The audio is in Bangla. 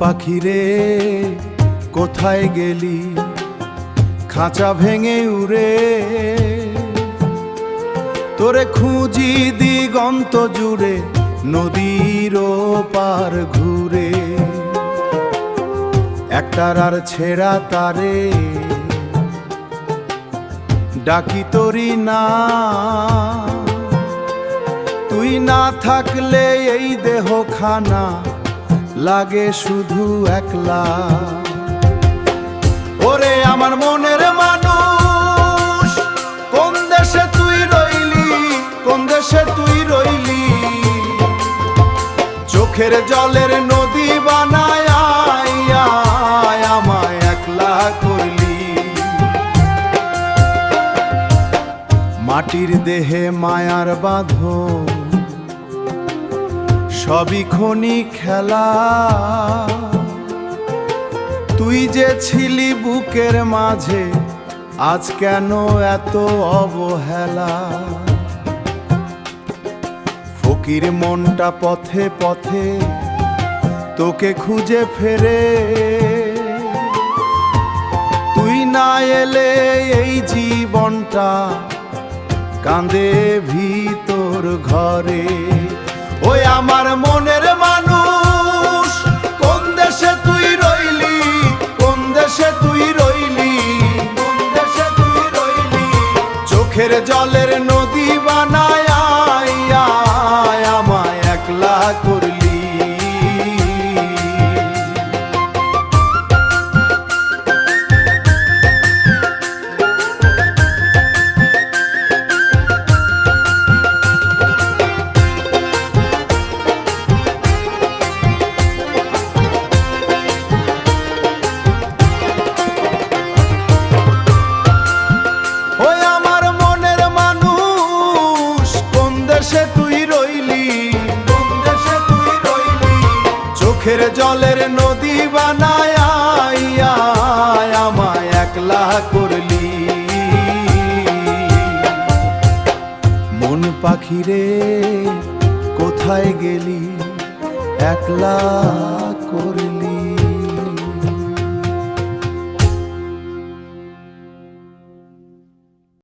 পাখিরে কোথায় গেলি, খাঁচা ভেঙে উড়ে তোরে খুঁজি দিগন্ত জুড়ে, নদীর পার ঘুরে। একটার আর ছেঁড়া তারে ডাকি তোরি না, তুই না থাকলে এই দেহখানা লাগে শুধু একলা। ওরে আমার মনের মানুষ, কোন দেশে তুই রইলি, কোন দেশে তুই রইলি, চোখের জলের নদী বানায় আমায় একলা করলি। মাটির দেহে মায়ার বাঁধন, সবই ক্ষণি খেলা, তুই যে ছিলি বুকের মাঝে, আজ কেন এত অবহেলা। ফকির মনটা পথে পথে তোকে খুঁজে ফেরে, তুই না এলে এই জীবনটা কাঁদে ভিতর ঘরে। ওই আমার মনের মানুষ, কোন দেশে তুই রইলি, কোন দেশে তুই রইলি, কোন দেশে তুই রইলি, চোখের জলের নদী বানায় আমায় একলা করলি। চোখের জলের নদী বানায় আমায় একলা করলি। মন পাখিরে কোথায় গেলি, একলা করলি।